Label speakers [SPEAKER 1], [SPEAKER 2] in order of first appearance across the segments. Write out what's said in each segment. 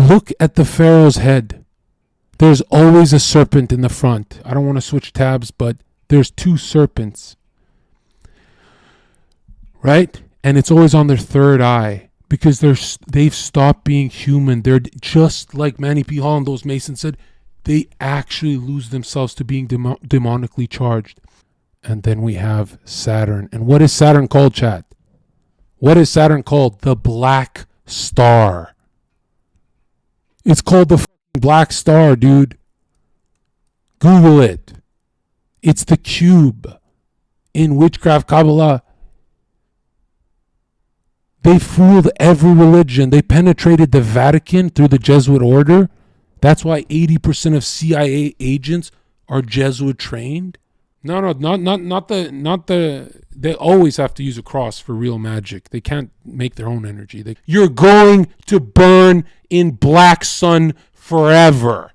[SPEAKER 1] Look at the pharaoh's head. There's always a serpent in the front. I don't want to switch tabs, but there's two serpents. Right? And it's always on their third eye because they've stopped being human. They're just like Manny P. Hall and those Masons said, they actually lose themselves to being demonically charged. And then we have Saturn. And what is Saturn called, chat? What is Saturn called? The Black Star. It's called the Black Star, dude. Google it. It's the cube. In witchcraft Kabbalah, they fooled every religion. They penetrated the Vatican through the Jesuit order. That's why 80% of CIA agents are Jesuit trained. No, not the. They always have to use a cross for real magic. They can't make their own energy. You're going to burn in black sun forever.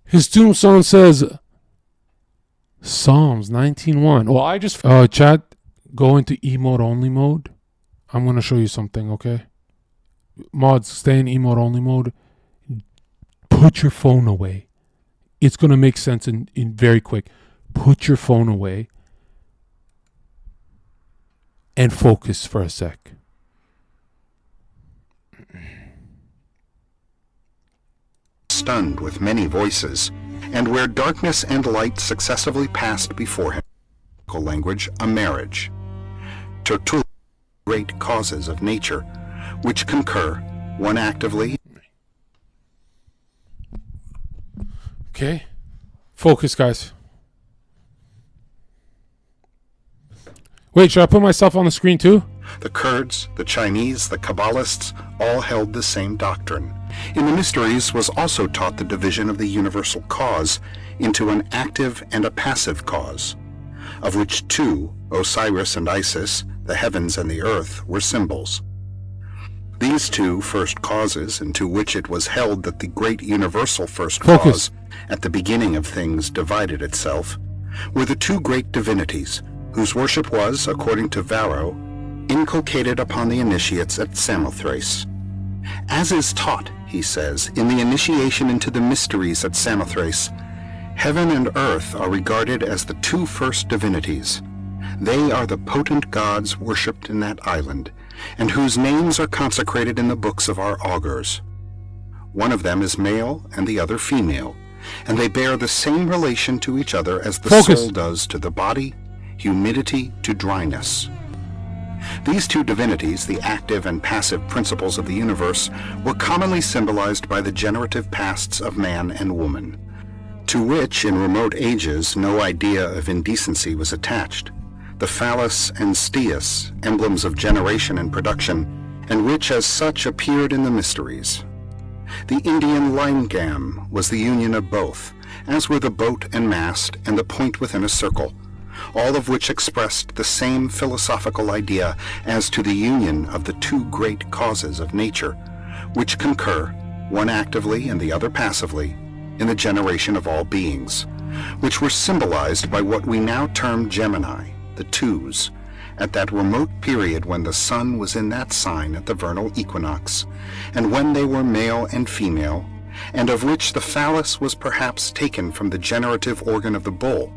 [SPEAKER 1] His tombstone says Psalms 19:1. Well, I just chat. Go into emote only mode. I'm going to show you something, okay? Mods, stay in emote only mode. Put your phone away. It's going to make sense in very quick. Put your phone away and focus for a sec.
[SPEAKER 2] Stunned with many voices, and where darkness and light successively passed before him. Language, a marriage. Tertullian, great causes of nature, which concur, one actively.
[SPEAKER 1] Okay, focus, guys. Wait, should I put myself on the screen too?
[SPEAKER 2] The Kurds, the Chinese, the Kabbalists all held the same doctrine. In the mysteries was also taught the division of the universal cause into an active and a passive cause, of which two, Osiris and Isis, the heavens and the earth, were symbols. These two first causes, into which it was held that the great universal first cause, at the beginning of things divided itself, were the two great divinities, whose worship was, according to Varro, inculcated upon the initiates at Samothrace. As is taught, he says, in the initiation into the mysteries at Samothrace, heaven and earth are regarded as the two first divinities. They are the potent gods worshipped in that island, and whose names are consecrated in the books of our augurs. One of them is male and the other female, and they bear the same relation to each other as the soul does to the body, humidity to dryness. These two divinities, the active and passive principles of the universe, were commonly symbolized by the generative pasts of man and woman, to which in remote ages no idea of indecency was attached. The phallus and steus, emblems of generation and production, and which as such appeared in the mysteries. The Indian lingam was the union of both, as were the boat and mast and the point within a circle, all of which expressed the same philosophical idea as to the union of the two great causes of nature, which concur, one actively and the other passively, in the generation of all beings, which were symbolized by what we now term Gemini, the twos, at that remote period when the sun was in that sign at the vernal equinox, and when they were male and female, and of which the phallus was perhaps taken from the generative organ of the bull,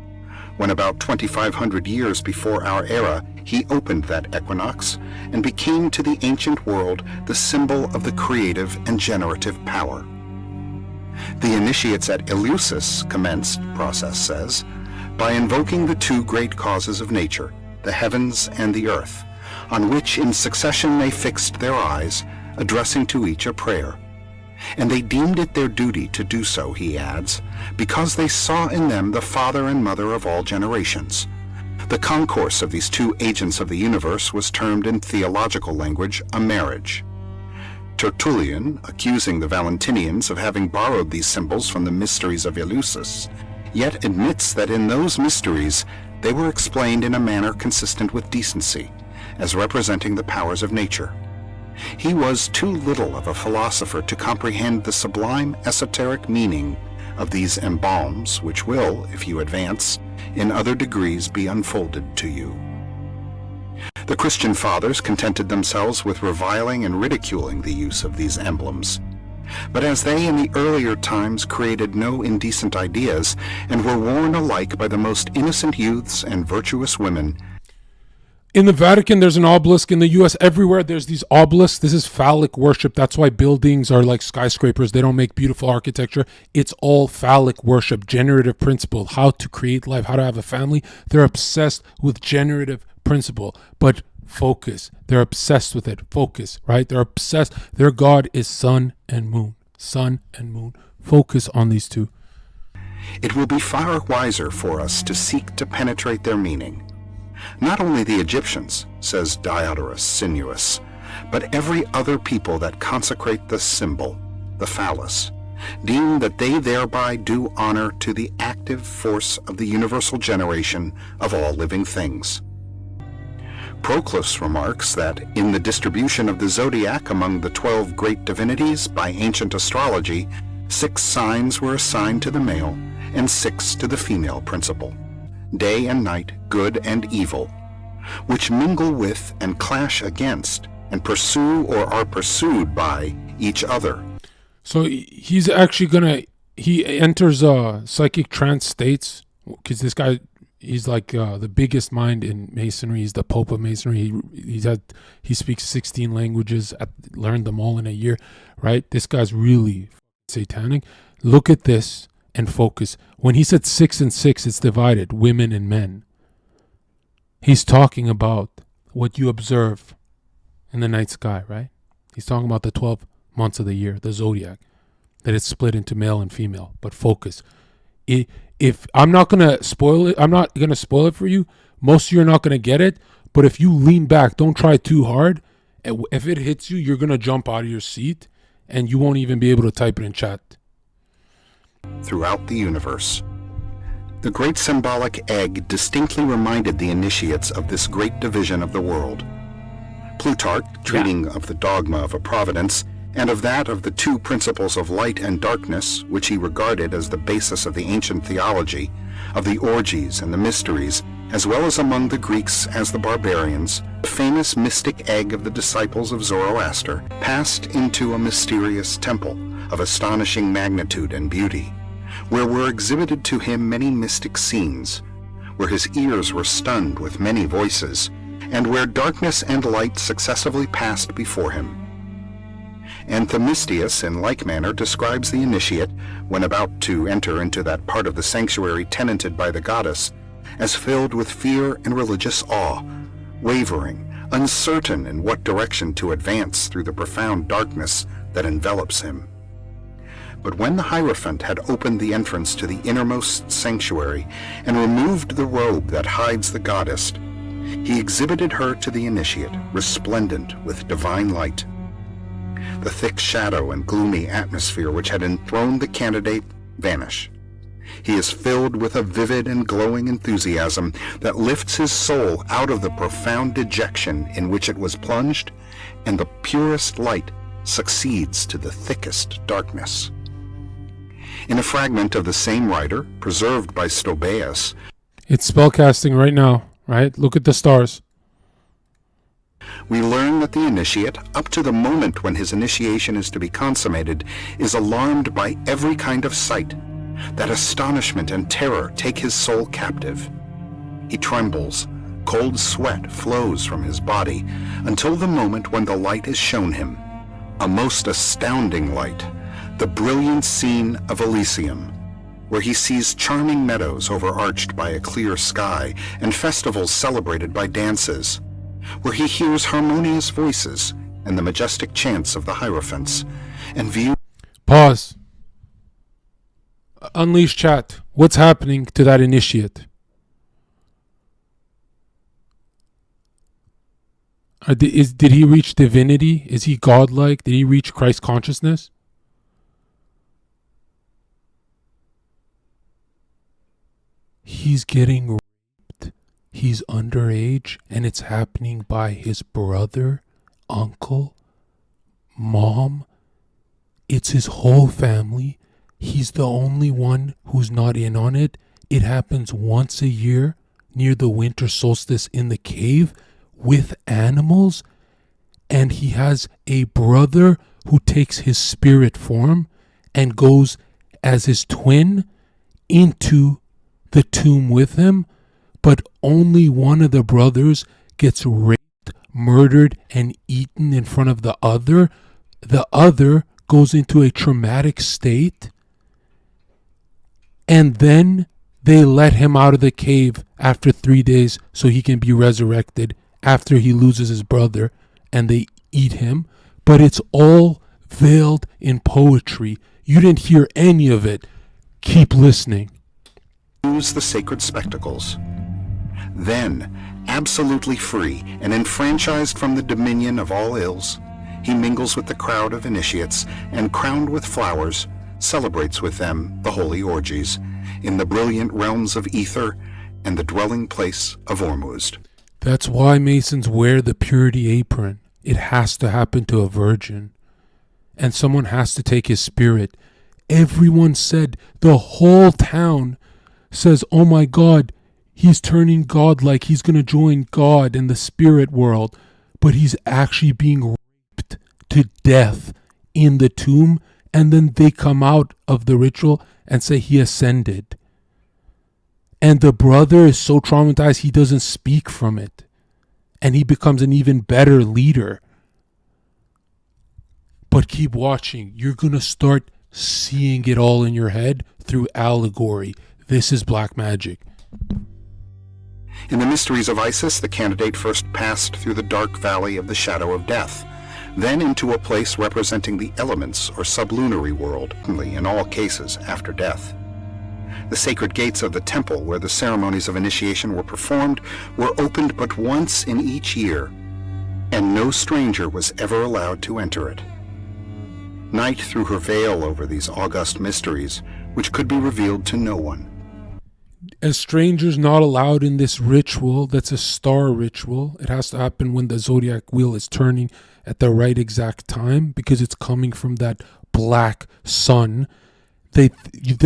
[SPEAKER 2] when about 2,500 years before our era he opened that equinox and became to the ancient world the symbol of the creative and generative power. The initiates at Eleusis commenced, process says, by invoking the two great causes of nature, the heavens and the earth, on which in succession they fixed their eyes, addressing to each a prayer. And they deemed it their duty to do so, he adds, because they saw in them the father and mother of all generations. The concourse of these two agents of the universe was termed in theological language a marriage. Tertullian, accusing the Valentinians of having borrowed these symbols from the mysteries of Eleusis, yet admits that in those mysteries they were explained in a manner consistent with decency, as representing the powers of nature. He was too little of a philosopher to comprehend the sublime esoteric meaning of these embalms, which will, if you advance, in other degrees be unfolded to you. The Christian fathers contented themselves with reviling and ridiculing the use of these emblems. But as they in the earlier times created no indecent ideas and were worn alike by the most innocent youths and virtuous women,
[SPEAKER 1] in the Vatican, there's an obelisk. In the U.S., everywhere there's these obelisks. This is phallic worship. That's why buildings are like skyscrapers. They don't make beautiful architecture. It's all phallic worship, generative principle, how to create life, how to have a family. They're obsessed with generative principle, but focus. They're obsessed with it. Focus, right? They're obsessed. Their God is sun and moon. Sun and moon. Focus on these two.
[SPEAKER 2] it will be far wiser for us to seek to penetrate their meaning. Not only the Egyptians, says Diodorus Sinuus, but every other people that consecrate the symbol, the phallus, deem that they thereby do honor to the active force of the universal generation of all living things. Proclus remarks that in the distribution of the zodiac among the 12 great divinities by ancient astrology, 6 signs were assigned to the male and 6 to the female principle, day and night, good and evil, which mingle with and clash against and pursue or are pursued by each other.
[SPEAKER 1] So he's actually he enters psychic trance states, because this guy, he's like the biggest mind in Masonry. He's the Pope of Masonry. He speaks 16 languages, learned them all in a year, right? This guy's really satanic. Look at this and focus. When he said 6 and 6, it's divided, women and men. He's talking about what you observe in the night sky, right? He's talking about the 12 months of the year, the zodiac, that it's split into male and female. But focus. If I'm not gonna spoil it for you. Most of you are not gonna get it. But if you lean back, don't try too hard. If it hits you, you're gonna jump out of your seat, and you won't even be able to type it in chat.
[SPEAKER 2] Throughout the universe, the great symbolic egg distinctly reminded the initiates of this great division of the world. Plutarch, treating of the dogma of a providence, and of that of the 2 principles of light and darkness, which he regarded as the basis of the ancient theology, of the orgies and the mysteries, as well as among the Greeks as the barbarians, the famous mystic egg of the disciples of Zoroaster passed into a mysterious temple of astonishing magnitude and beauty, where were exhibited to him many mystic scenes, where his ears were stunned with many voices, and where darkness and light successively passed before him. And Themistius in like manner describes the initiate, when about to enter into that part of the sanctuary tenanted by the goddess, as filled with fear and religious awe, wavering, uncertain in what direction to advance through the profound darkness that envelops him. But when the Hierophant had opened the entrance to the innermost sanctuary and removed the robe that hides the goddess, he exhibited her to the initiate, resplendent with divine light. The thick shadow and gloomy atmosphere which had enthroned the candidate vanish. He is filled with a vivid and glowing enthusiasm that lifts his soul out of the profound dejection in which it was plunged, and the purest light succeeds to the thickest darkness. In a fragment of the same writer, preserved by Stobaeus,
[SPEAKER 1] it's spellcasting right now, right? Look at the stars.
[SPEAKER 2] We learn that the initiate, up to the moment when his initiation is to be consummated, is alarmed by every kind of sight. That astonishment and terror take his soul captive. He trembles, cold sweat flows from his body, until the moment when the light is shown him, a most astounding light, the brilliant scene of Elysium, where he sees charming meadows overarched by a clear sky and festivals celebrated by dances, where he hears harmonious voices and the majestic chants of the Hierophants, and views...
[SPEAKER 1] Pause. Unleash chat. What's happening to that initiate? Did he reach divinity? Is he godlike? Did he reach Christ consciousness? He's getting raped. He's underage, and it's happening by his brother, uncle, mom. It's his whole family. He's the only one who's not in on it. It happens once a year near the winter solstice in the cave with animals, and he has a brother who takes his spirit form and goes as his twin into the tomb with him, but only one of the brothers gets raped, murdered, and eaten in front of the other. The other goes into a traumatic state, and then they let him out of the cave after 3 days so he can be resurrected after he loses his brother, and they eat him. But it's all veiled in poetry. You didn't hear any of it. Keep listening.
[SPEAKER 2] Use the sacred spectacles. Then, absolutely free and enfranchised from the dominion of all ills, he mingles with the crowd of initiates and, crowned with flowers, celebrates with them the holy orgies in the brilliant realms of ether and the dwelling place of Ormuzd.
[SPEAKER 1] That's why Masons wear the purity apron. It has to happen to a virgin. And someone has to take his spirit. Everyone said, the whole town says, oh my God, he's turning godlike. He's going to join God in the spirit world. But he's actually being raped to death in the tomb. And then they come out of the ritual and say he ascended. And the brother is so traumatized he doesn't speak from it. And he becomes an even better leader. But keep watching. You're going to start seeing it all in your head through allegory. This is black magic.
[SPEAKER 2] In the mysteries of Isis, the candidate first passed through the dark valley of the shadow of death, then into a place representing the elements or sublunary world, in all cases after death. The sacred gates of the temple where the ceremonies of initiation were performed were opened but once in each year, and no stranger was ever allowed to enter it. Night threw her veil over these august mysteries, which could be revealed to no one.
[SPEAKER 1] As strangers not allowed in this ritual, that's a star ritual. It has to happen when the zodiac wheel is turning at the right exact time, because it's coming from that black sun. They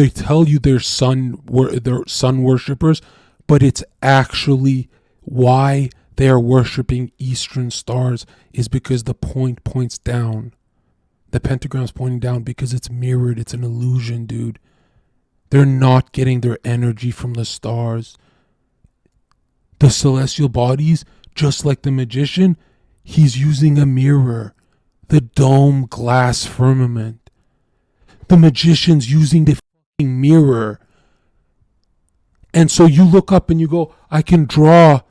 [SPEAKER 1] tell you they're sun worshippers, but it's actually why they are worshiping Eastern stars is because the point points down. The pentagram's pointing down because it's mirrored. It's an illusion, dude. They're not getting their energy from the stars. The celestial bodies, just like the magician, he's using a mirror. The dome glass firmament. The magician's using the fucking mirror. And so you look up and you go, I can draw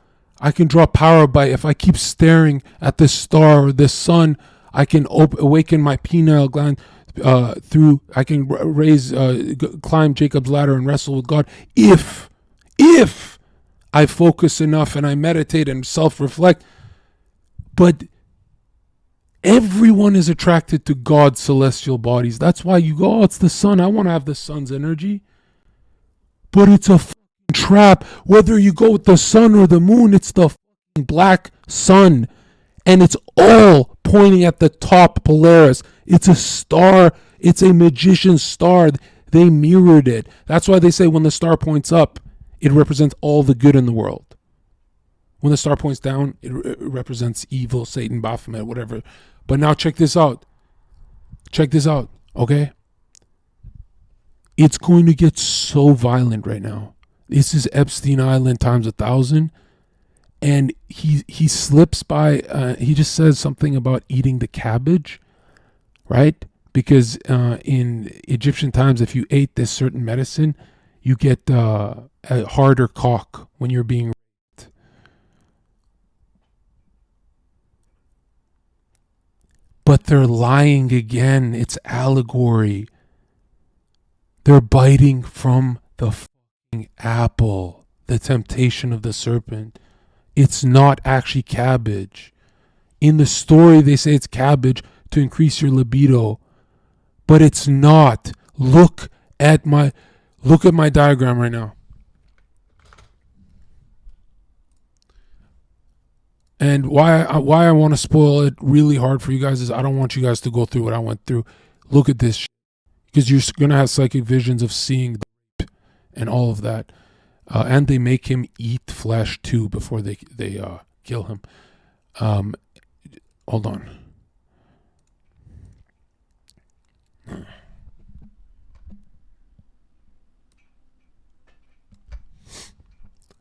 [SPEAKER 1] power by, if I keep staring at the star or the sun, I can awaken my pineal gland I can climb Jacob's ladder and wrestle with God. If I focus enough and I meditate and self-reflect. But everyone is attracted to God's celestial bodies. That's why you go, oh, it's the sun. I want to have the sun's energy. But it's a fucking trap. Whether you go with the sun or the moon, it's the fucking black sun. And it's all pointing at the top Polaris. It's a star. It's a magician's star. They mirrored it. That's why they say when the star points up, it represents all the good in the world. When the star points down, it represents evil, Satan, Baphomet, whatever. But now check this out. Check this out, okay? It's going to get so violent right now. This is Epstein Island times 1,000. And he slips by, he just says something about eating the cabbage, right? Because in Egyptian times, if you ate this certain medicine, you get a harder cock when you're being raped. But they're lying again. It's allegory. They're biting from the fucking apple, the temptation of the serpent. It's not actually cabbage. In the story, they say it's cabbage to increase your libido, but it's not. Look at my diagram right now. And why I want to spoil it really hard for you guys is I don't want you guys to go through what I went through. Look at this, because you're gonna have psychic visions of seeing the rape and all of that. And they make him eat flesh too before they kill him. Hold on.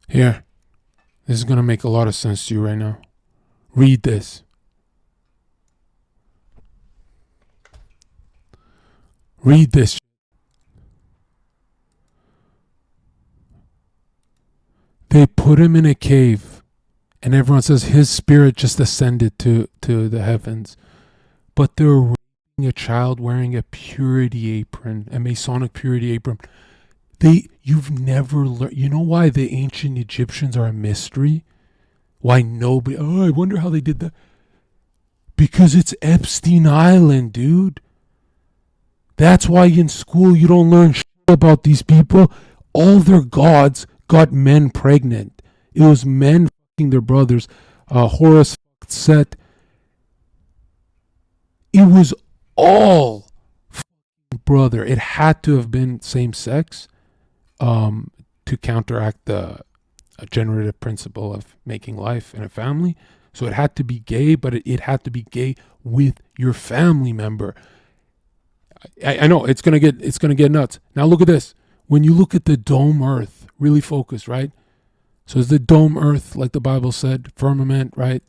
[SPEAKER 1] Here. This is going to make a lot of sense to you right now. Read this. Read this. They put him in a cave, and everyone says his spirit just ascended to the heavens. But they're raping a child wearing a purity apron, a masonic purity apron. You've never learned. You know why the ancient Egyptians are a mystery? Why nobody? Oh, I wonder how they did that. Because it's Epstein Island, dude. That's why in school you don't learn shit about these people. All their gods got men pregnant. It was men fucking their brothers. Horus fucked Set. It was all fucking brother. It had to have been same sex. To counteract the generative principle of making life in a family. So it had to be gay, but it had to be gay with your family member. I know it's gonna get nuts. Now look at this. When you look at the dome earth, really focus, right? So is the dome earth, like the Bible said, firmament, right?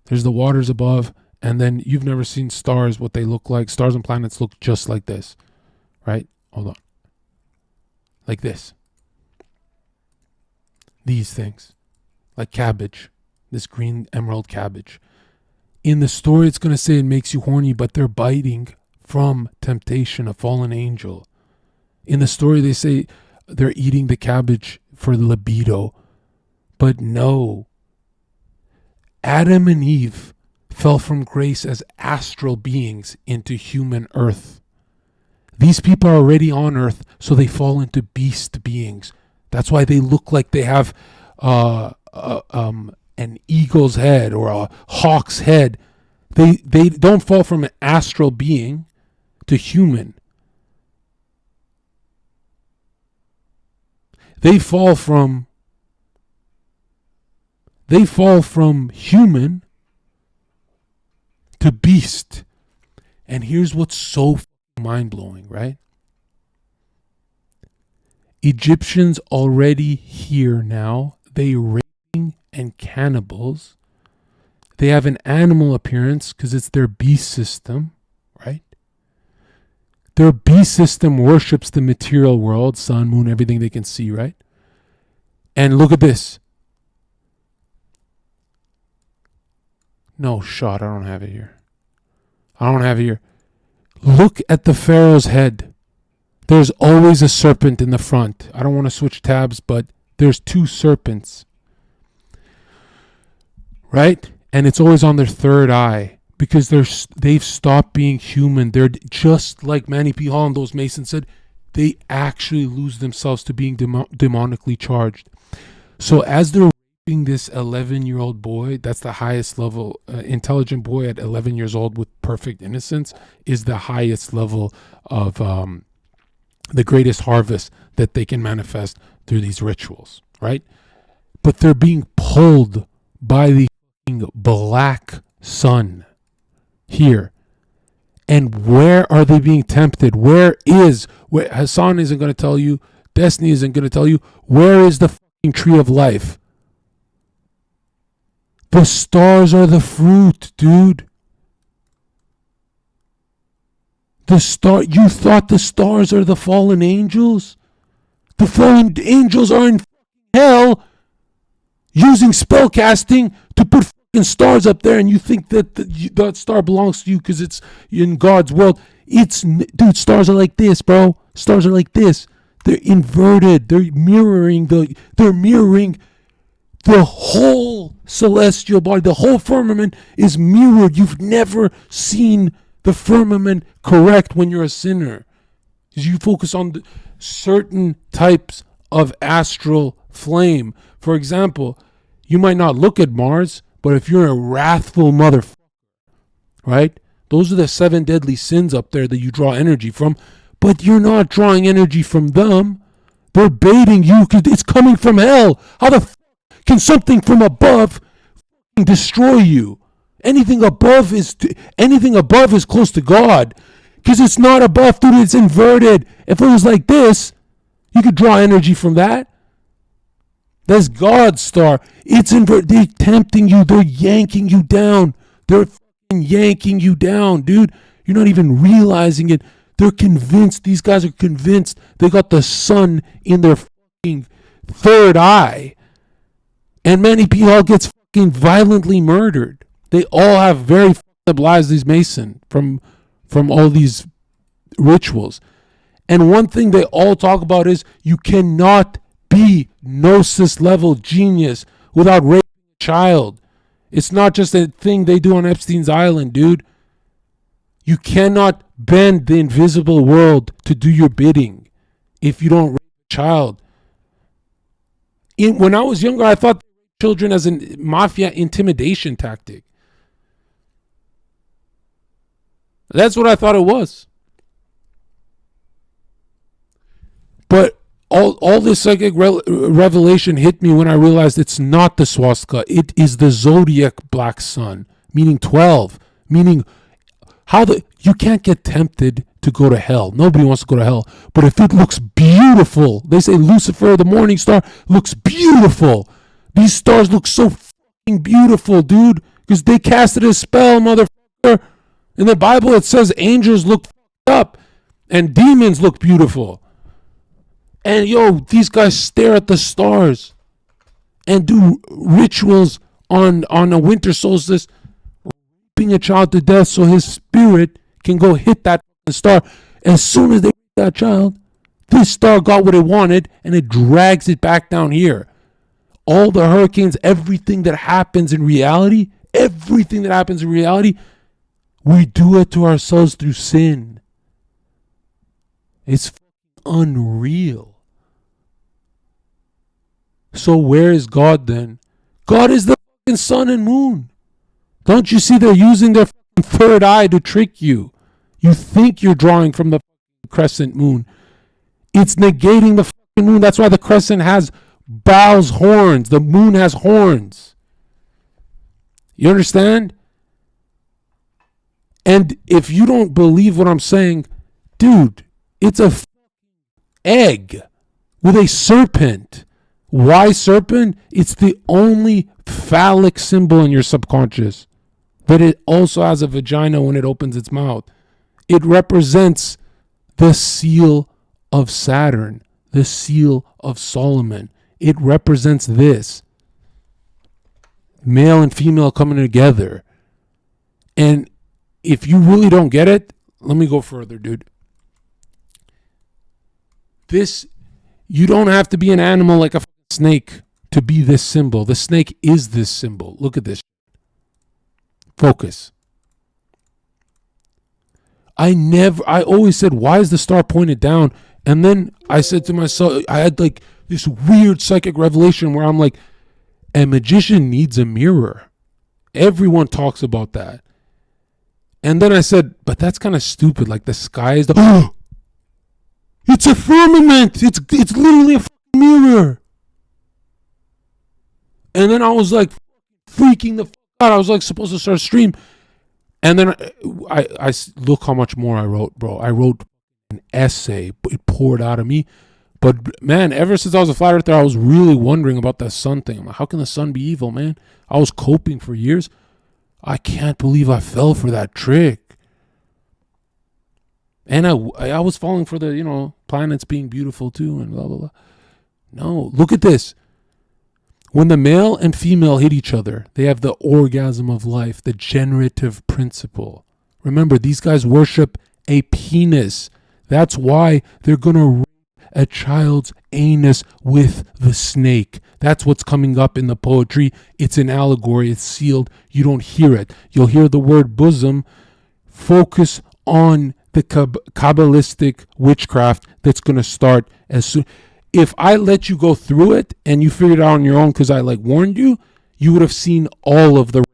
[SPEAKER 1] There's the waters above, and then you've never seen stars, what they look like. Stars and planets look just like this, right? Hold on. Like this. These things. Like cabbage. This green emerald cabbage. In the story, it's going to say it makes you horny, but they're biting from temptation, a fallen angel. In the story, they say they're eating the cabbage for libido. But no. Adam and Eve fell from grace as astral beings into human earth. These people are already on earth, so they fall into beast beings. That's why they look like they have an eagle's head or a hawk's head. They don't fall from an astral being to human. They fall from human to beast. And here's what's so mind-blowing, right? Egyptians already here now. They raping and cannibals. They have an animal appearance because it's their beast system, right? Their beast system worships the material world, sun, moon, everything they can see, right? And look at this. No shot. I don't have it here. Look at the pharaoh's head. There's always a serpent in the front. I don't want to switch tabs, but there's two serpents. Right? And it's always on their third eye because they've stopped being human. They're just like Manny P. Hall and those Masons said, they actually lose themselves to being demonically charged. So as they're raping this 11-year-old boy, that's the highest level, intelligent boy at 11 years old with perfect innocence is the highest level of the greatest harvest that they can manifest through these rituals, right? But they're being pulled by the black sun here. And where are they being tempted? Where Hassan isn't going to tell you, Destiny isn't going to tell you, where is the fucking tree of life? The stars are the fruit, dude. You thought the stars are the fallen angels? The fallen angels are in hell using spellcasting to put fucking stars up there, and you think that that star belongs to you because it's in God's world. Dude, stars are like this, bro. Stars are like this. They're inverted. They're mirroring the whole celestial body. The whole firmament is mirrored. You've never seen the firmament correct when you're a sinner. Because you focus on certain types of astral flame. For example, you might not look at Mars, but if you're a wrathful motherfucker, right? Those are the 7 deadly sins up there that you draw energy from. But you're not drawing energy from them. They're baiting you because it's coming from hell. How the fuck can something from above destroy you? Anything above is close to God, because it's not above, dude. It's inverted. If it was like this, you could draw energy from that. That's God's star. It's inverted. They're tempting you. They're yanking you down. They're fucking yanking you down, dude. You're not even realizing it. They're convinced. These guys are convinced they got the sun in their fucking third eye. And Manny P. Hall gets fucking violently murdered. They all have very fucked up lives, these Mason, from all these rituals. And one thing they all talk about is you cannot be gnosis level genius without raping a child. It's not just a thing they do on Epstein's Island, dude. You cannot bend the invisible world to do your bidding if you don't rape a child. When I was younger, I thought children as a mafia intimidation tactic. That's what I thought it was. But all this psychic revelation hit me when I realized it's not the swastika. It is the zodiac black sun, meaning 12, meaning you can't get tempted to go to hell. Nobody wants to go to hell. But if it looks beautiful, they say Lucifer, the morning star, looks beautiful. These stars look so fucking beautiful, dude, because they casted a spell, motherfucker. In the Bible, it says angels look fucked up and demons look beautiful. And these guys stare at the stars and do rituals on a winter solstice, raping a child to death so his spirit can go hit that star. As soon as they hit that child, this star got what it wanted and it drags it back down here. All the hurricanes, everything that happens in reality, we do it to ourselves through sin. It's unreal. So where is God then? God is the fucking sun and moon. Don't you see they're using their fucking third eye to trick you? You think you're drawing from the crescent moon. It's negating the fucking moon. That's why the crescent has bows, horns. The moon has horns. You understand? And if you don't believe what I'm saying, dude, it's a egg with a serpent. Why serpent? It's the only phallic symbol in your subconscious. But it also has a vagina when it opens its mouth. It represents the seal of Saturn, the seal of Solomon. It represents this. Male and female coming together. And if you really don't get it, let me go further, dude. You don't have to be an animal like a snake to be this symbol. The snake is this symbol. Look at this. Focus. I always said, why is the star pointed down? And then I said to myself, I had like this weird psychic revelation where I'm like, a magician needs a mirror. Everyone talks about that. And then I said, but that's kind of stupid. Like the sky is it's a firmament. It's literally a fucking mirror. And then I was like freaking the fuck out. I was like supposed to start a stream. And then I look how much more I wrote, bro. I wrote an essay. It poured out of me. But man, ever since I was a flat earther, I was really wondering about that sun thing. I'm like, how can the sun be evil, man? I was coping for years. I can't believe I fell for that trick. And I was falling for the, planets being beautiful too and blah, blah, blah. No, look at this. When the male and female hit each other, they have the orgasm of life, the generative principle. Remember, these guys worship a penis. That's why they're going to rape a child's anus with the snake. That's what's coming up in the poetry. It's an allegory. It's sealed. You don't hear it. You'll hear the word bosom. Focus on the Kabbalistic witchcraft that's going to start as soon. If I let you go through it and you figured it out on your own because I warned you, you would have seen all of the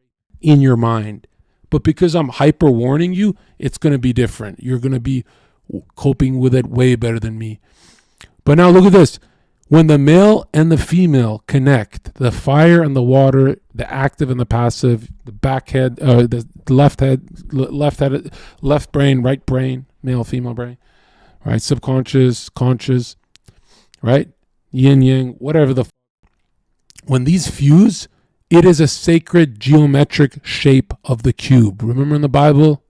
[SPEAKER 1] in your mind. But because I'm hyper warning you, it's going to be different. You're going to be coping with it way better than me. But now look at this. When the male and the female connect, the fire and the water, the active and the passive, the back head, the left head, left brain, right brain, male, female brain, right? Subconscious, conscious, right? Yin yang, whatever the. When these fuse, it is a sacred geometric shape of the cube. Remember in the Bible?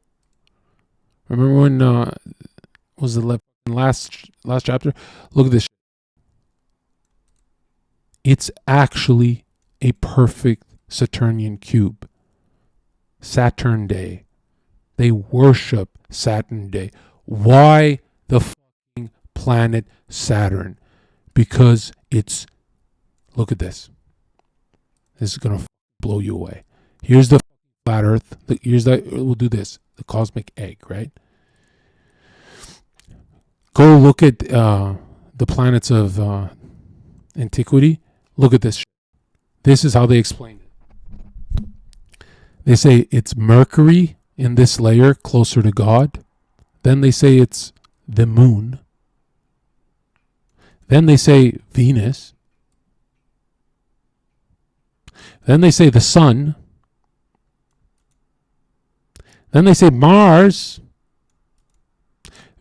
[SPEAKER 1] Remember when was the last chapter? Look at this. It's actually a perfect Saturnian cube. Saturn Day. They worship Saturn Day. Why the fucking planet Saturn? Because it's, look at this. This is going to blow you away. Here's the flat earth. We'll do this. The cosmic egg, right? Go look at the planets of antiquity. Look at this. This is how they explain it. They say it's Mercury in this layer closer to God. Then they say it's the moon. Then they say Venus. Then they say the sun. Then they say Mars.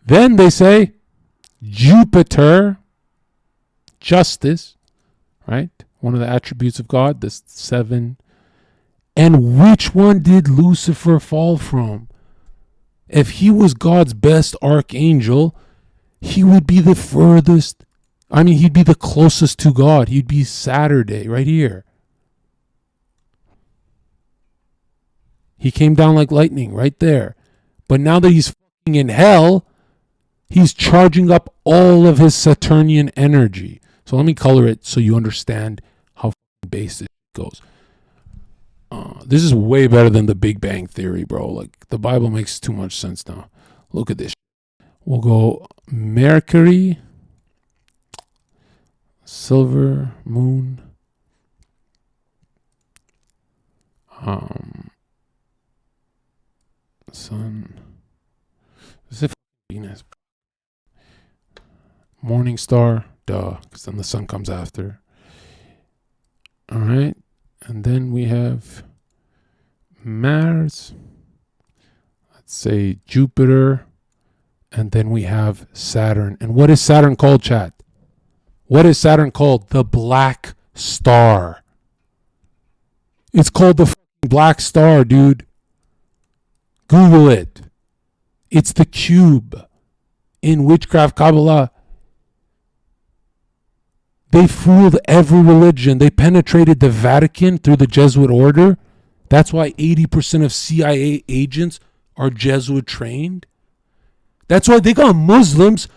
[SPEAKER 1] Then they say Jupiter, justice, right? One of the attributes of God, the 7. And which one did Lucifer fall from? If he was God's best archangel, he would be the furthest. He'd be the closest to God. He'd be Saturday, right here. He came down like lightning, right there. But now that he's fucking in hell, he's charging up all of his Saturnian energy. So let me color it so you understand how base it goes. This is way better than the Big Bang Theory, bro. Like, the Bible makes too much sense now. Look at this. We'll go Mercury, silver, moon, sun. Is it Venus? Morning star, duh, because then the sun comes after. All right, and then we have Mars. Let's say Jupiter, and then we have Saturn. And what is Saturn called, chat? What is Saturn called? The black star. It's called the black star, dude. Google it. It's the cube. In witchcraft Kabbalah, they fooled every religion. They penetrated the Vatican through the Jesuit order. That's why 80% of CIA agents are Jesuit trained. That's why they got Muslims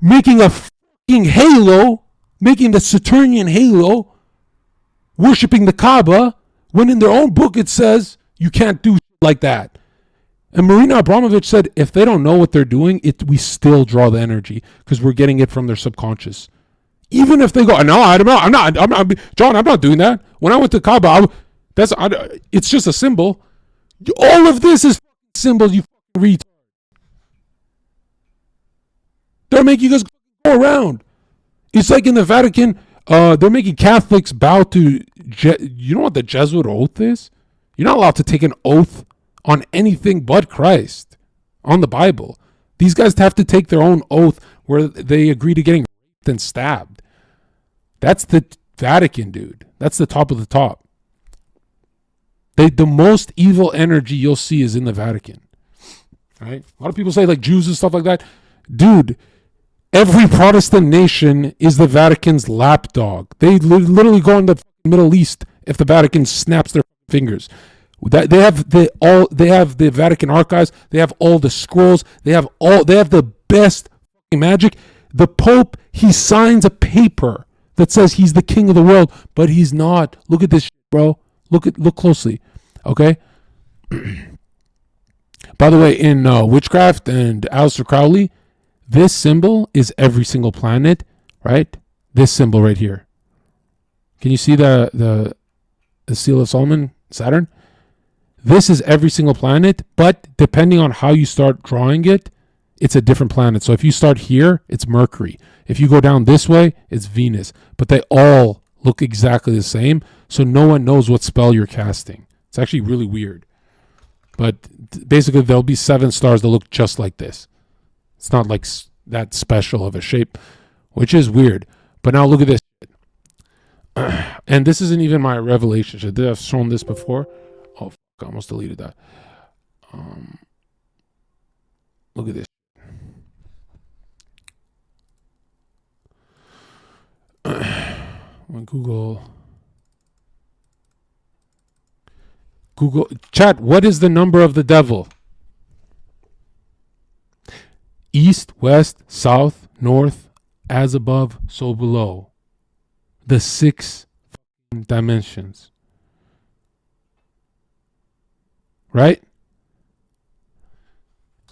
[SPEAKER 1] making a fucking halo, making the Saturnian halo, worshipping the Kaaba, when in their own book it says you can't do like that. And Marina Abramovich said, if they don't know what they're doing, we still draw the energy because we're getting it from their subconscious. Even if they go, no, I'm not, John, I'm not doing that. When I went to Kaaba, it's just a symbol. All of this is symbols, you retard. They're making you guys go around. It's like in the Vatican, they're making Catholics bow to, you know what the Jesuit oath is? You're not allowed to take an oath on anything but Christ, on the Bible. These guys have to take their own oath where they agree to getting raped and stabbed. That's the Vatican, dude. That's the top of the top. The most evil energy you'll see is in the Vatican. Right? A lot of people say like Jews and stuff like that. Dude, every Protestant nation is the Vatican's lapdog. They literally go in the Middle East if the Vatican snaps their fingers. They have the Vatican archives. They have all the scrolls. They have the best magic. The Pope, he signs a paper that says he's the king of the world, but he's not. Look at this shit, bro. Look closely. Okay? By the way, in witchcraft and Aleister Crowley, this symbol is every single planet, right? This symbol right here. Can you see the seal of Solomon, Saturn? This is every single planet, but depending on how you start drawing it, it's a different planet. So if you start here, it's Mercury. If you go down this way, it's Venus. But they all look exactly the same. So no one knows what spell you're casting. It's actually really weird. But basically, there'll be 7 stars that look just like this. It's not like that special of a shape, which is weird. But now look at this. And this isn't even my revelation shit. I've shown this before. Oh, fuck, I almost deleted that. Look at this. Google chat, what is the number of the devil? East, west, south, north, as above, so below. The 6 dimensions. Right?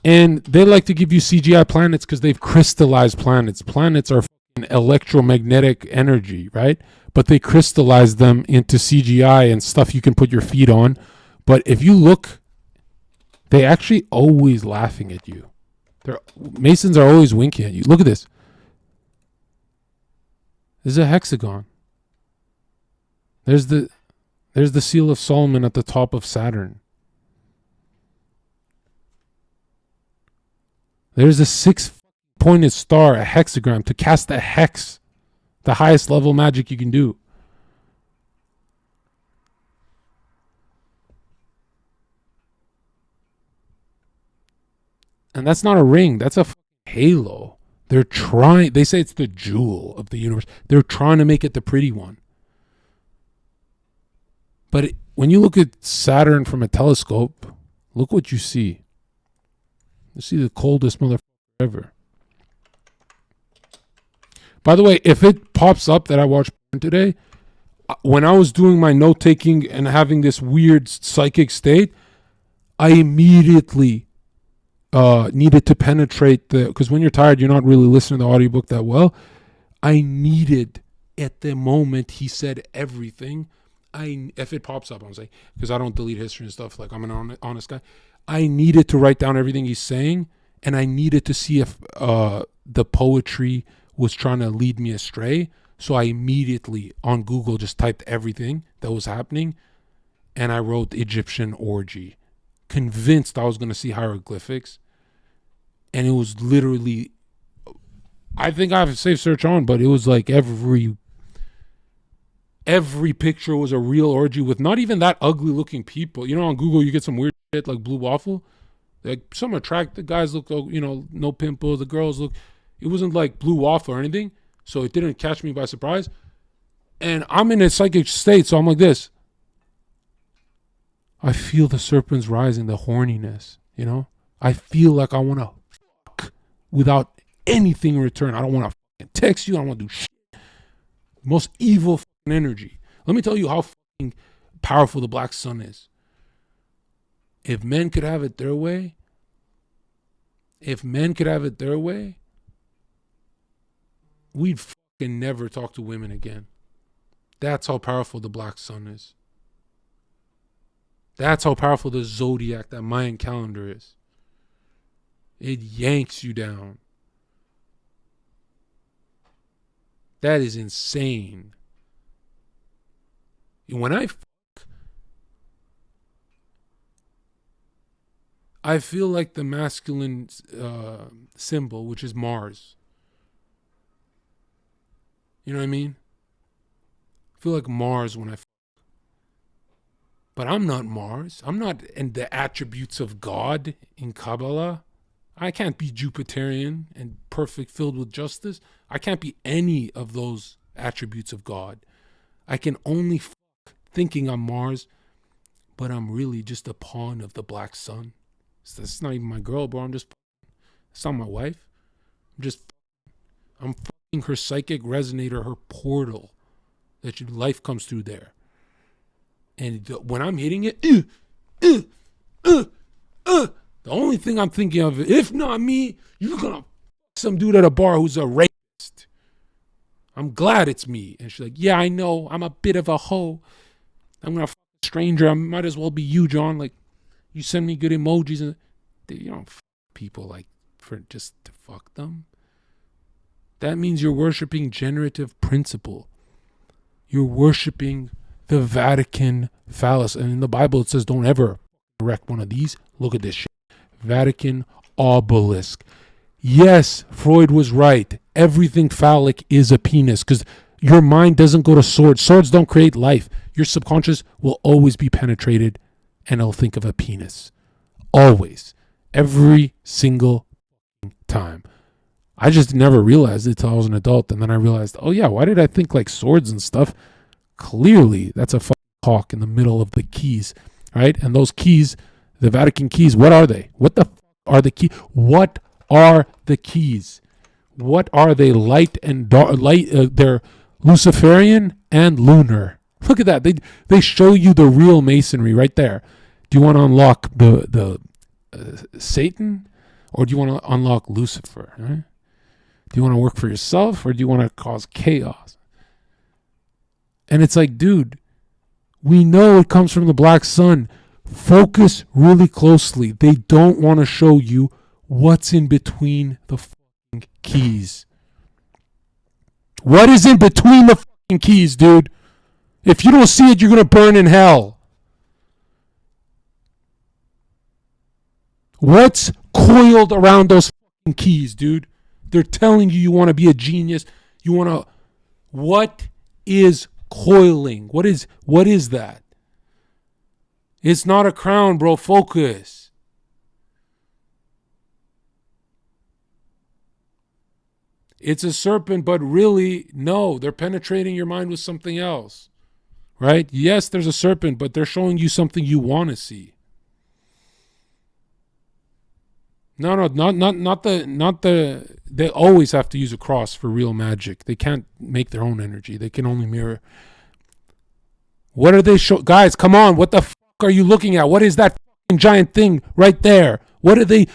[SPEAKER 1] And they like to give you CGI planets because they've crystallized planets. Planets are electromagnetic energy, right? But they crystallize them into CGI and stuff you can put your feet on. But if you look, they actually always laughing at you. Masons are always winking at you. Look at this. This is a hexagon. There's the seal of Solomon at the top of Saturn. There's a 6-pointed star, a hexagram, to cast a hex, the highest level magic you can do. And that's not a ring, that's a halo. They say it's the jewel of the universe. They're trying to make it the pretty one. But when you look at Saturn from a telescope, look what you see. You see the coldest motherfucker ever. By the way, if it pops up that I watched porn today, when I was doing my note-taking and having this weird psychic state, I immediately needed to penetrate because when you're tired, you're not really listening to the audiobook that well. I needed, at the moment he said everything, if it pops up, I'm saying, because I don't delete history and stuff, like I'm an honest guy, I needed to write down everything he's saying, and I needed to see if the poetry was trying to lead me astray. So I immediately on Google just typed everything that was happening, and I wrote Egyptian orgy, convinced I was going to see hieroglyphics. And it was literally, I think I have a safe search on, but it was like every picture was a real orgy with not even that ugly looking people. You know, on Google you get some weird shit like blue waffle, like some attractive guys look, you know, no pimples, the girls look, it wasn't like blue waffle or anything, so it didn't catch me by surprise. And I'm in a psychic state, so I'm like this. I feel the serpents rising, the horniness, you know? I feel like I want to fuck without anything in return. I don't want to text you. I don't want to do shit. Most evil energy. Let me tell you how fucking powerful the black sun is. If men could have it their way, we'd fucking never talk to women again. That's how powerful the black sun is. That's how powerful the zodiac, that Mayan calendar is. It yanks you down. That is insane. When I feel like the masculine symbol, which is Mars. You know what I mean? I feel like Mars when I But I'm not Mars. I'm not in the attributes of God in Kabbalah. I can't be Jupiterian and perfect, filled with justice. I can't be any of those attributes of God. I can only thinking I'm Mars, but I'm really just a pawn of the black sun. That's not even my girl, bro. It's not my wife. I'm fucking her psychic resonator, her portal that your life comes through there. And when I'm hitting it, the only thing I'm thinking of, if not me, you're gonna some dude at a bar who's a rapist. I'm glad it's me. And she's like, yeah, I know. I'm a bit of a hoe. I'm gonna fuck a stranger. I might as well be you, John. Like, you send me good emojis and you don't people like for just to fuck them? That means you're worshiping generative principle. You're worshiping the Vatican phallus. And in the Bible it says don't ever erect one of these. Look at this shit. Vatican obelisk. Yes, Freud was right. Everything phallic is a penis because your mind doesn't go to swords. Swords don't create life. Your subconscious will always be penetrated and it'll think of a penis. Always. Every single time. I just never realized it until I was an adult. And then I realized, oh yeah, why did I think like swords and stuff? Clearly, that's a fucking hawk in the middle of the keys, right? And those keys, the Vatican keys, what are they? What the are the keys? What are the keys? What are they? Light and dark. They're Luciferian and lunar. Look at that. They show you the real masonry right there. Do you want to unlock the Satan, or do you want to unlock Lucifer? Right? Do you want to work for yourself, or do you want to cause chaos? And it's like, dude, we know it comes from the black sun. Focus really closely. They don't want to show you what's in between the fucking keys. What is in between the fucking keys, dude? If you don't see it, you're going to burn in hell. What's coiled around those fucking keys, dude? They're telling you want to be a genius. You want to... What is coiling? What is that? It's not a crown, bro. Focus. It's a serpent, but really, no. They're penetrating your mind with something else. Right? Yes, there's a serpent, but they're showing you something you want to see. No, not the. They always have to use a cross for real magic. They can't make their own energy. They can only mirror. What are they show? Guys, come on! What the fuck are you looking at? What is that fucking giant thing right there? What are they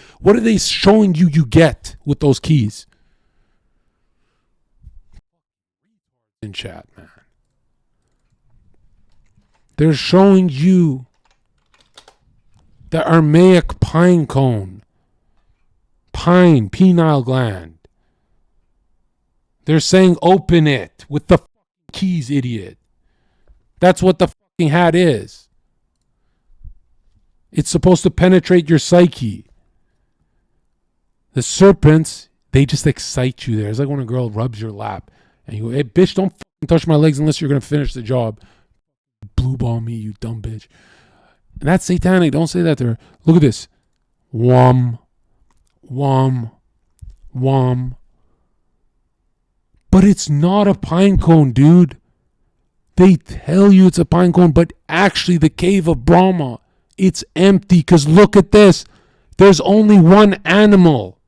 [SPEAKER 1] showing you? You get with those keys. In chat, man. They're showing you the Aramaic pine cone. Pine, pineal gland. They're saying open it with the keys, idiot. That's what the fucking hat is. It's supposed to penetrate your psyche. The serpents, they just excite you there. It's like when a girl rubs your lap and you go, hey, bitch, don't fucking touch my legs unless you're going to finish the job. Blue ball me, you dumb bitch. And that's satanic. Don't say that to her. Look at this. Wham. Wham. Wham. But it's not a pine cone, dude. They tell you it's a pine cone, but actually the cave of Brahma, it's empty. Because look at this. There's only one animal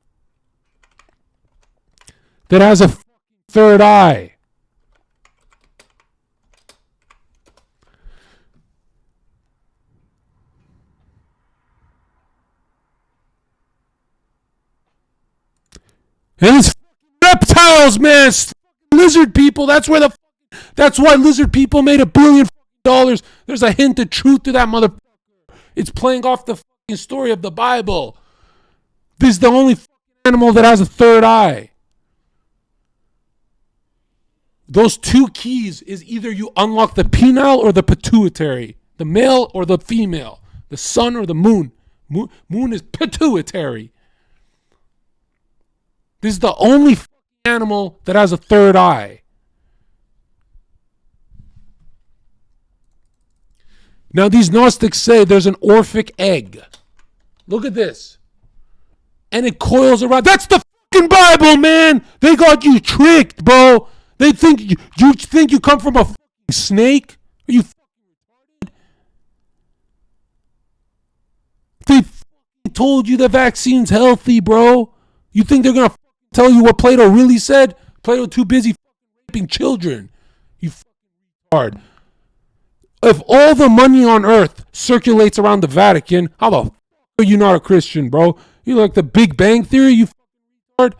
[SPEAKER 1] that has a third eye. And it's reptiles, man. It's lizard people. That's why lizard people made $1 billion. There's a hint of truth to that motherfucker. It's playing off the fucking story of the Bible. This is the only animal that has a third eye. Those two keys is either you unlock the penile or the pituitary. The male or the female. The sun or the moon. Moon is pituitary. This is the only animal that has a third eye. Now these Gnostics say there's an Orphic egg. Look at this. And it coils around. That's the fucking Bible, man. They got you tricked, bro. They think you think you come from a fucking snake? Are you fucking retarded? They fucking told you the vaccine's healthy, bro. You think they're gonna tell you what Plato really said? Plato too busy raping children. You fucking retard. If all the money on earth circulates around the Vatican, how the fuck are you not a Christian, bro? You like the Big Bang Theory, you fucking retard?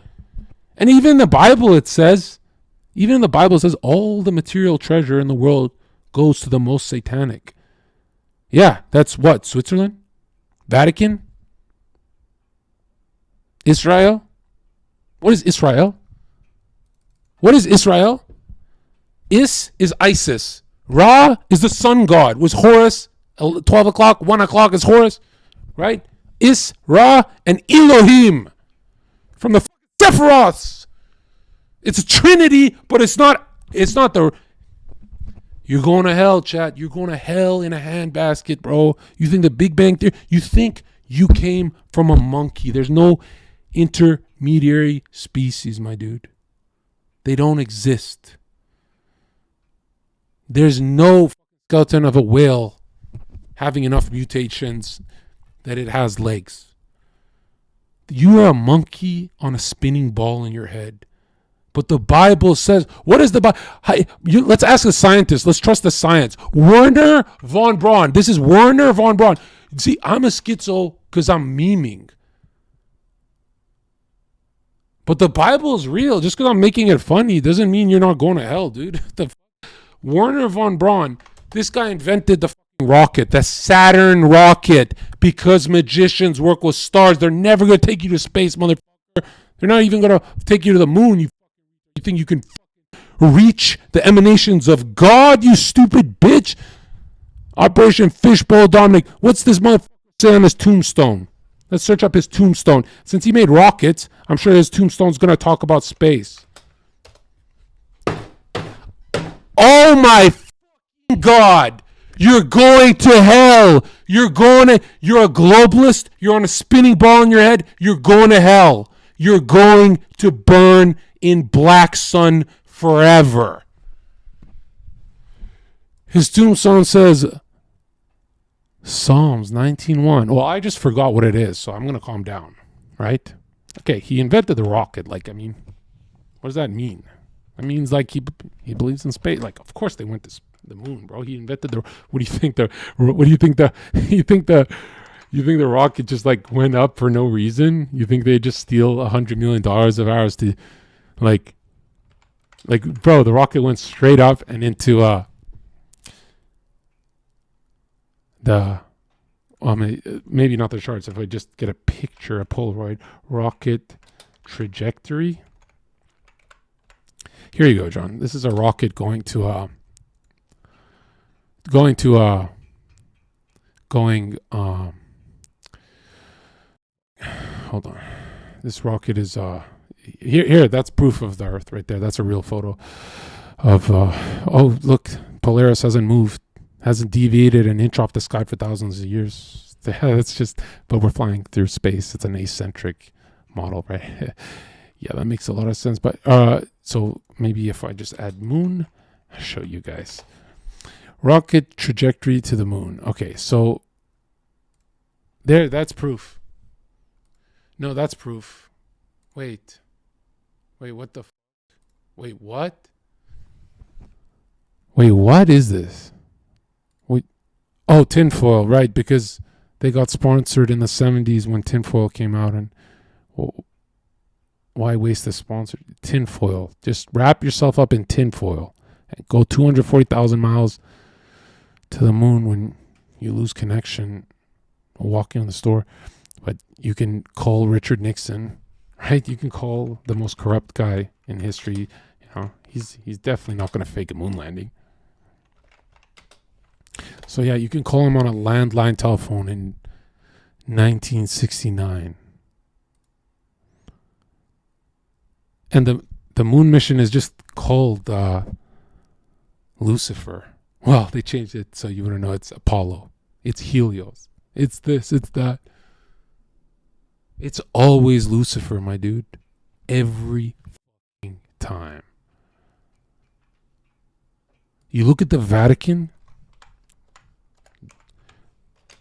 [SPEAKER 1] And even in the Bible it says all the material treasure in the world goes to the most satanic. Yeah, that's what? Switzerland? Vatican? Israel? What is Israel? What is Israel? Is Isis. Ra is the sun god. Was Horus. 12 o'clock, 1 o'clock is Horus. Right? Is, Ra, and Elohim. From the Sephiroths. It's a trinity, but it's not the... You're going to hell, chat. You're going to hell in a handbasket, bro. You think the Big Bang Theory... You think you came from a monkey. There's no intermediary species, my dude. They don't exist. There's no skeleton of a whale having enough mutations that it has legs. You are a monkey on a spinning ball in your head. But the Bible says, what is the Bible? Let's ask a scientist. Let's trust the science. Werner von Braun. This is Werner von Braun. See, I'm a schizo because I'm memeing. But the Bible is real. Just because I'm making it funny doesn't mean you're not going to hell, dude. Werner von Braun, this guy invented the rocket, the Saturn rocket, because magicians work with stars. They're never going to take you to space, motherfucker. They're not even going to take you to the moon. You think you can reach the emanations of God, you stupid bitch? Operation Fishbowl Dominic. What's this motherfucker say on his tombstone? Let's search up his tombstone. Since he made rockets, I'm sure his tombstone's going to talk about space. Oh my God. You're going to hell. You're a globalist. You're on a spinning ball in your head. You're going to hell. You're going to burn in black sun forever. His tombstone says Psalms 19:1. Well, I just forgot what it is, so I'm going to calm down, right? Okay, he invented the rocket. What does that mean? That means he believes in space. Of course they went to the moon, bro. He invented the... You think the rocket just went up for no reason? You think they just steal $100 million of ours to bro, the rocket went straight up and into maybe not the charts. If I just get a picture, a Polaroid rocket trajectory. Here you go, John. This is a rocket going hold on. This rocket is here, that's proof of the Earth right there. That's a real photo of oh, look, Polaris hasn't moved, hasn't deviated an inch off the sky for thousands of years. That's just, but we're flying through space. It's an eccentric model, right? Yeah, that makes a lot of sense. But so maybe if I just add moon, I'll show you guys. Rocket trajectory to the moon. Okay, so there, that's proof. No, that's proof. Wait, what the wait, what? Wait, what is this? Wait, oh, tinfoil, right, because they got sponsored in the 70s when tinfoil came out, and well, why waste the sponsor? Tinfoil. Just wrap yourself up in tinfoil and go 240,000 miles to the moon when you lose connection walking in the store. But you can call Richard Nixon, right? You can call the most corrupt guy in history. You know, he's definitely not going to fake a moon landing. So yeah, you can call him on a landline telephone in 1969. And the moon mission is just called Lucifer. Well, they changed it so you wouldn't know it's Apollo. It's Helios. It's this, it's that. It's always Lucifer, my dude. Every time. You look at the Vatican.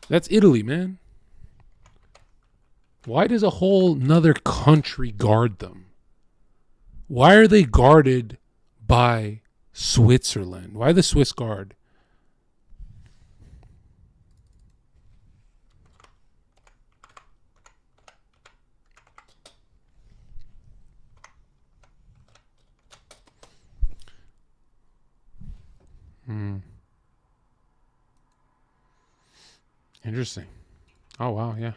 [SPEAKER 1] That's Italy, man. Why does a whole nother country guard them? Why are they guarded by Switzerland? Why the Swiss guard? Interesting. Oh, wow, yeah.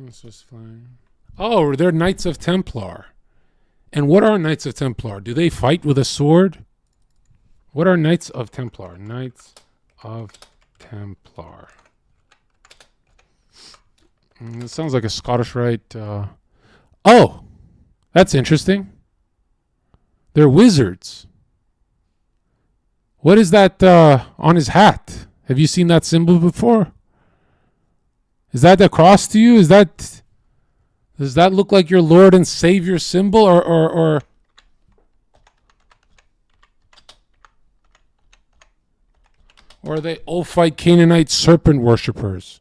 [SPEAKER 1] It's just fine. Oh, they're Knights of Templar. And what are Knights of Templar? Do they fight with a sword? What are Knights of Templar? Knights of Templar. It sounds like a Scottish Rite. Oh, that's interesting. They're wizards. What is that on his hat? Have you seen that symbol before? Is that the cross to you? Does that look like your Lord and Savior symbol, or are they Ophite Canaanite serpent worshippers?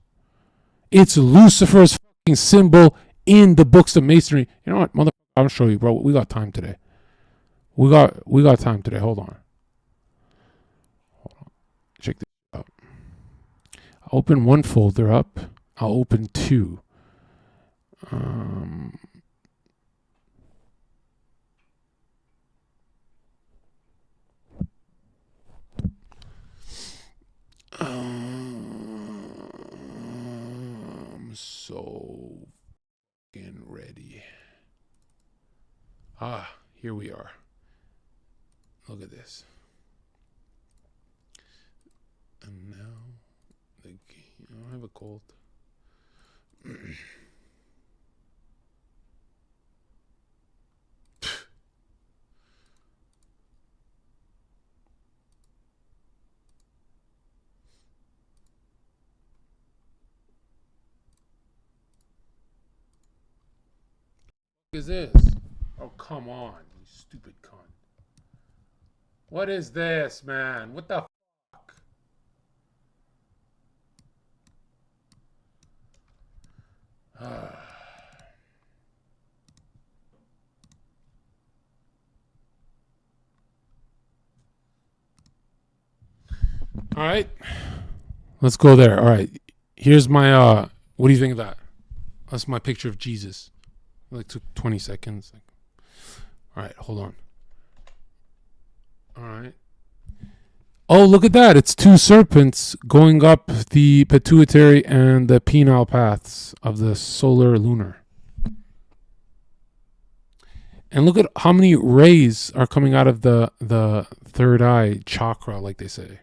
[SPEAKER 1] It's Lucifer's fucking symbol in the books of masonry. You know what, motherfucker? I'll show you, bro. We got time today. We got time today. Hold on. Check this out. I'll open one folder up. I'll open two. I'm so fucking ready. Here we are. Look at this. And now I don't have a cold. What is this? Oh, come on, you stupid cunt. What is this, man? What the fuck? All right. Let's go there. All right. Here's my what do you think of that? That's my picture of Jesus. It like took 20 seconds. All right, hold on. All right. Oh, look at that. It's two serpents going up the pituitary and the penile paths of the solar lunar. And look at how many rays are coming out of the third eye chakra, like they say.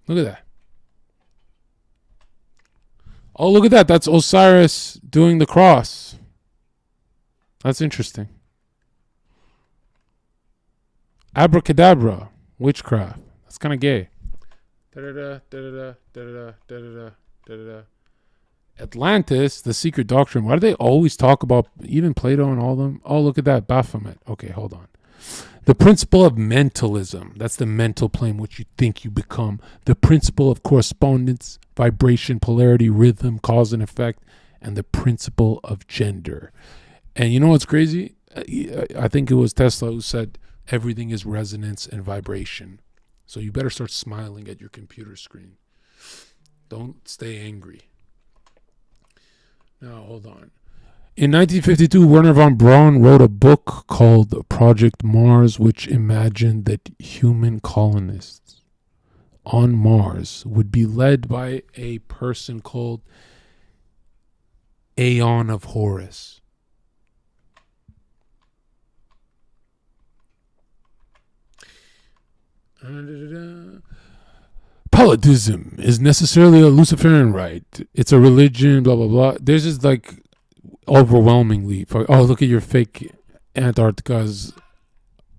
[SPEAKER 1] Look at that. Oh, look at that. That's Osiris doing the cross. That's interesting. Abracadabra. Witchcraft. That's kind of gay. Da-da-da, da-da-da, da-da-da, da-da-da, da-da-da. Atlantis, the secret doctrine. Why do they always talk about even Plato and all of them? Oh, look at that. Baphomet. Okay, hold on. The principle of mentalism. That's the mental plane which you think you become. The principle of correspondence, vibration, polarity, rhythm, cause and effect, and the principle of gender. And you know what's crazy? I think it was Tesla who said everything is resonance and vibration. So you better start smiling at your computer screen. Don't stay angry. Now, hold on. In 1952, Werner von Braun wrote a book called Project Mars, which imagined that human colonists on Mars would be led by a person called Aeon of Horus. Politism is necessarily a Luciferian rite. It's a religion, blah, blah, blah. There's just like overwhelmingly. Oh, look at your fake Antarcticas.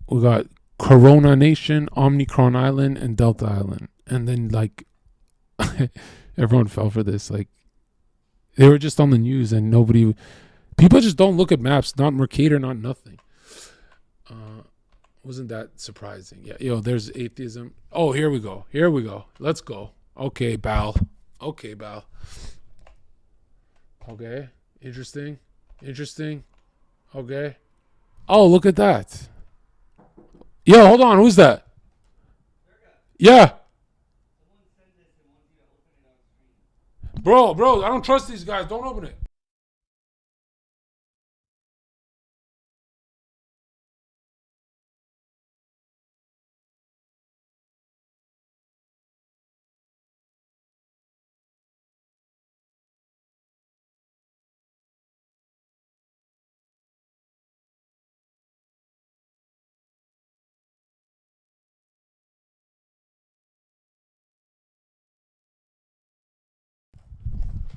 [SPEAKER 1] We got Corona Nation, Omicron Island, and Delta Island. And then like everyone fell for this. Like they were just on the news and people just don't look at maps, not Mercator, not nothing. Wasn't that surprising? Yeah, there's atheism. Oh, here we go. Let's go. Okay, Bal. Okay. Interesting. Okay. Oh, look at that. Yo, hold on. Who's that? Yeah. Bro, I don't trust these guys. Don't open it.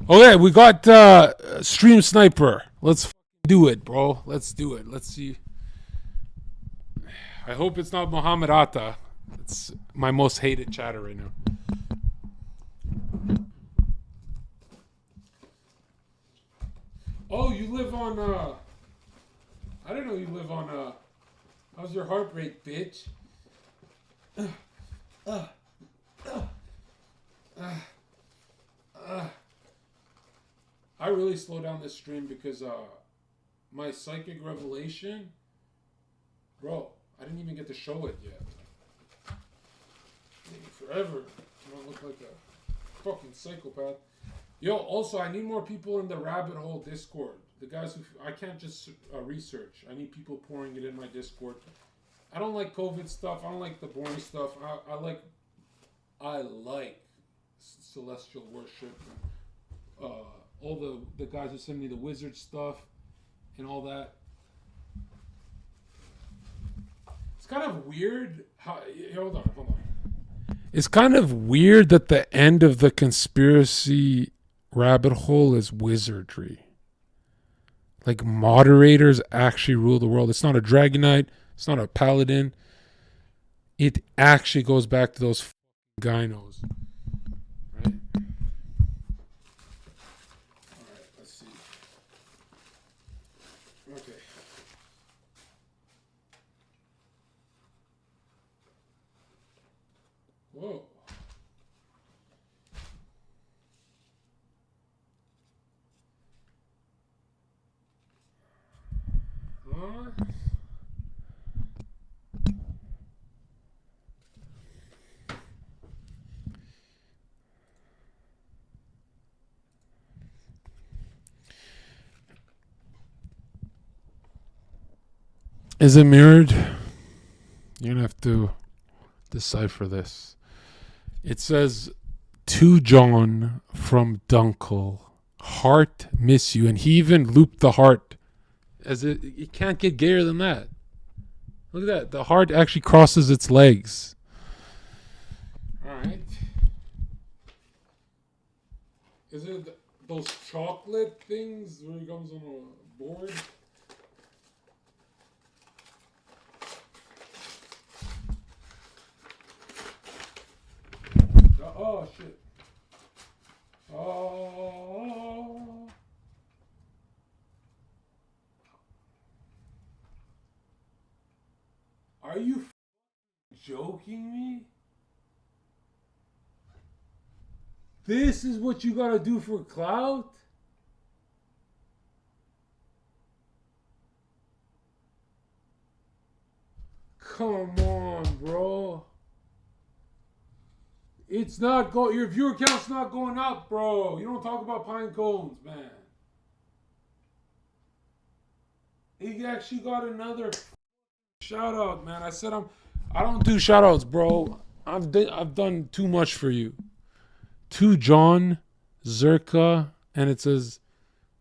[SPEAKER 1] Okay, we got Stream Sniper. Let's do it, bro. Let's do it. Let's see. I hope it's not Muhammad Atta. It's my most hated chatter right now. Oh, you live on, I didn't know you live on, how's your heart rate, bitch? I really slow down this stream because, my psychic revelation, bro, I didn't even get to show it yet. Taking forever. I don't look like a fucking psychopath. Yo, also, I need more people in the rabbit hole Discord. The guys who... I can't just research. I need people pouring it in my Discord. I don't like COVID stuff. I don't like the boring stuff. I like celestial worship. All the guys who send me the wizard stuff and all that. It's kind of weird how... Hold on. It's kind of weird that the end of the conspiracy rabbit hole is wizardry. Like, moderators actually rule the world. It's not a Dragonite. It's not a Paladin. It actually goes back to those gynos. Right? Alright, let's see. Okay. Whoa. Is it mirrored? You're going to have to decipher this. It says, to Jon from Dunkel, heart miss you. And he even looped the heart. It can't get gayer than that. Look at that. The heart actually crosses its legs. All right. Is it those chocolate things where it comes on a board? Oh, shit. Oh. Are you joking me? This is what you gotta do for clout? Come on, bro. It's not your viewer count's not going up, bro. You don't talk about pine cones, man. He actually got another shout out, man. I said I don't do shout outs, bro. I've done too much for you. To Jon Zherka, and it says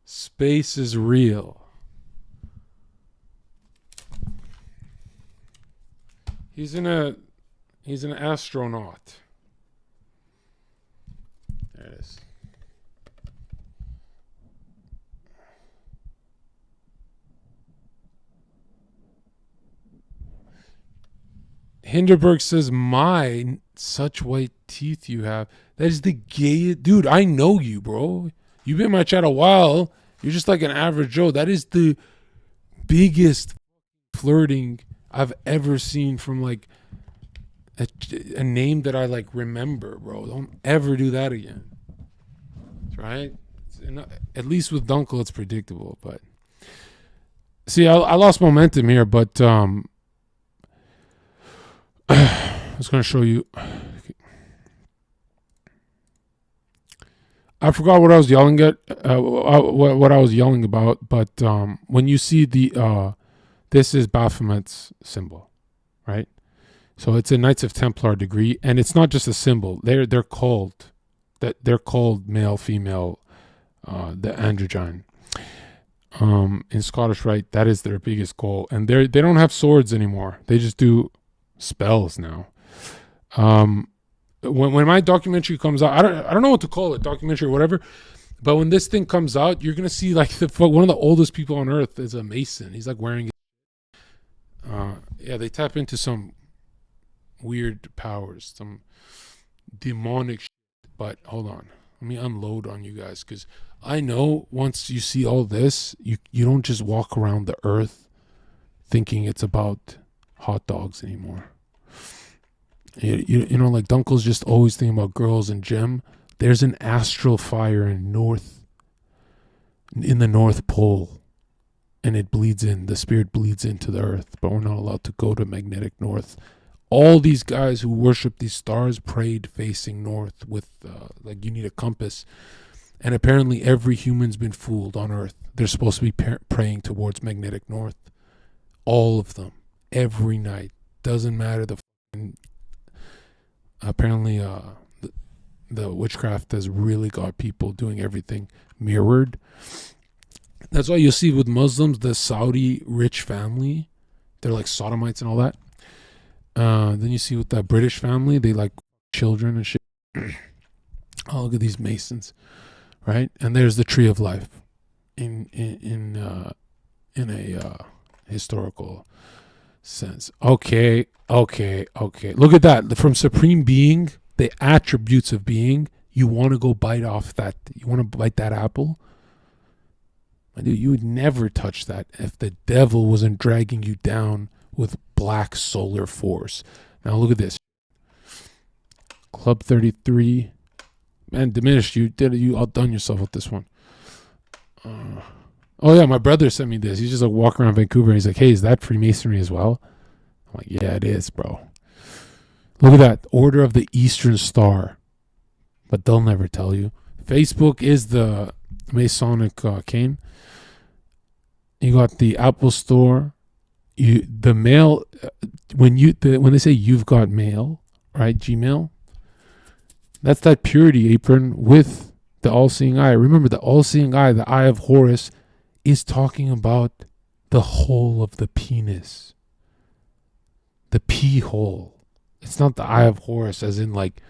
[SPEAKER 1] space is real. He's an astronaut. There it is. Hinderberg says, my, such white teeth you have. That is the gayest. Dude, I know you, bro. You've been in my chat a while. You're just like an average Joe. That is the biggest flirting I've ever seen from like a name that I like remember, bro. Don't ever do that again. Right? At least with Dunkel, it's predictable. But see, I lost momentum here, but I was going to show you. I forgot what I was yelling at, what I was yelling about. But when you see the, this is Baphomet's symbol, right? So it's a Knights of Templar degree, and it's not just a symbol. They're called male, female, the androgyne. In Scottish Rite, that is their biggest goal, and they don't have swords anymore. They just do spells now. When my documentary comes out, I don't know what to call it, documentary or whatever, But when this thing comes out, you're gonna see like one of the oldest people on Earth is a Mason. He's like wearing. Yeah, they tap into some weird powers, some demonic shit. But hold on, let me unload on you guys, because I know once you see all this, you don't just walk around the Earth thinking it's about hot dogs anymore. You know, like Dunkel's just always thinking about girls and gym. There's an astral fire in the North Pole, and it bleeds in. The spirit bleeds into the Earth, but we're not allowed to go to magnetic north. All these guys who worship these stars prayed facing north with, like, you need a compass. And apparently every human's been fooled on Earth. They're supposed to be praying towards magnetic north. All of them. Every night. Doesn't matter the apparently the witchcraft has really got people doing everything mirrored. That's why you'll see with Muslims, the Saudi rich family, they're like sodomites and all that. Then you see with the British family, they like children and shit. Oh, look at these Masons, right? And there's the tree of life in a historical sense. Okay. Look at that. From Supreme Being, the attributes of being, you want to go bite off that. You want to bite that apple? My dude, you would never touch that if the devil wasn't dragging you down with black solar force. Now look at this. Club 33. Man, diminished. You outdone yourself with this one. Oh yeah, my brother sent me this. He's just like walking around Vancouver and he's like, hey, is that Freemasonry as well? I'm like, yeah, it is, bro. Look at that. Order of the Eastern Star. But they'll never tell you. Facebook is the Masonic cane. You got the Apple Store. The mail, when they say you've got mail, right? Gmail. That's that purity apron with the all-seeing eye. Remember, the all-seeing eye, the eye of Horus, is talking about the hole of the penis. The pee hole. It's not the eye of Horus as in like,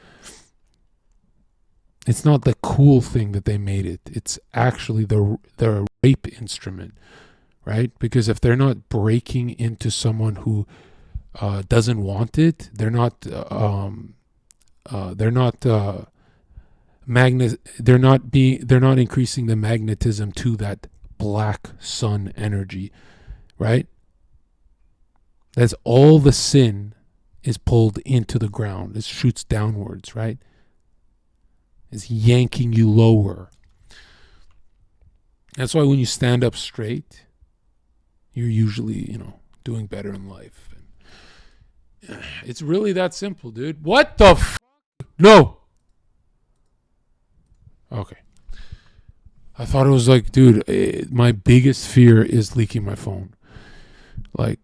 [SPEAKER 1] it's not the cool thing that they made it. It's actually the rape instrument, right? Because if they're not breaking into someone who doesn't want it, they're not increasing the magnetism to that black sun energy, right? That's all the sin is pulled into the ground. It shoots downwards, right? It's yanking you lower. That's why when you stand up straight, you're usually, doing better in life. It's really that simple, dude. What the f***? No. Okay. I thought it was like, dude, my biggest fear is leaking my phone. Like,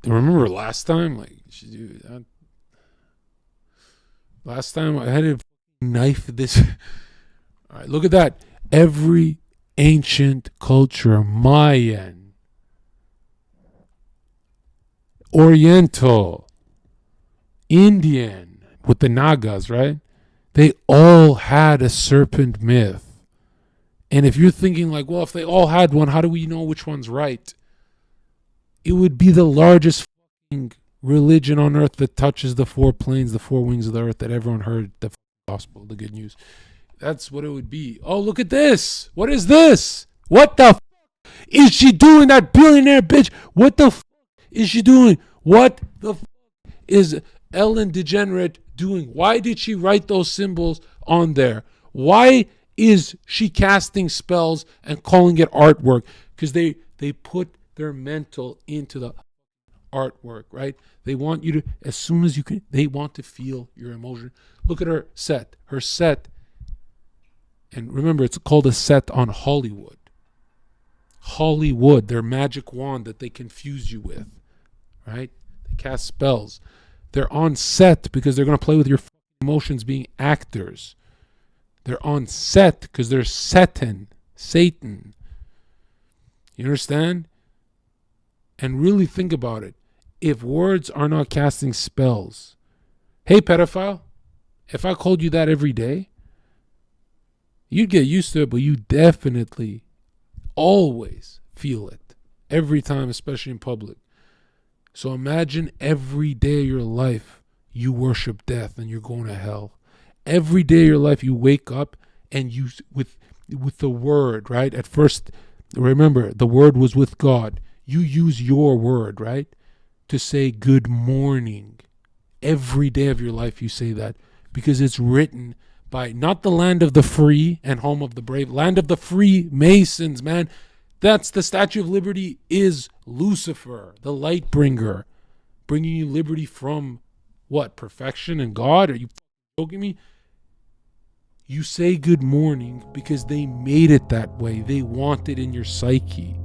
[SPEAKER 1] remember last time? Like, dude, last time I had to knife this. All right, look at that. Every ancient culture, Mayan, Oriental, Indian, with the Nagas, right? They all had a serpent myth. And if you're thinking like, well, if they all had one, how do we know which one's right? It would be the largest religion on earth that touches the four planes, the four wings of the earth, that everyone heard the gospel, the good news. That's what it would be. Oh, look at this. What is this? What the is she doing, that billionaire bitch? What the is she doing? What the is Ellen DeGenerate doing? Why did she write those symbols on there? Why is she casting spells and calling it artwork? Because they put their mental into the artwork, right? They want you to, as soon as you can, they want to feel your emotion. Look at her set. And remember, it's called a set on Hollywood. Hollywood, their magic wand that they confuse you with, right? They cast spells. They're on set because they're going to play with your emotions being actors. They're on set because they're Satan. You understand? And really think about it. If words are not casting spells, hey, pedophile, if I called you that every day, You'd get used to it, but you definitely always feel it every time, especially in public. So imagine every day of your life you worship death and you're going to hell. Every day of your life you wake up and you with the word, right? At first, remember, the word was with God. You use your word, right, to say good morning. Every day of your life you say that because it's written by not the land of the free and home of the brave, land of the free Masons, man. That's the Statue of Liberty is Lucifer, the light bringer, bringing you liberty from what? Perfection and God? Are you joking me? You say good morning because they made it that way. They want it in your psyche.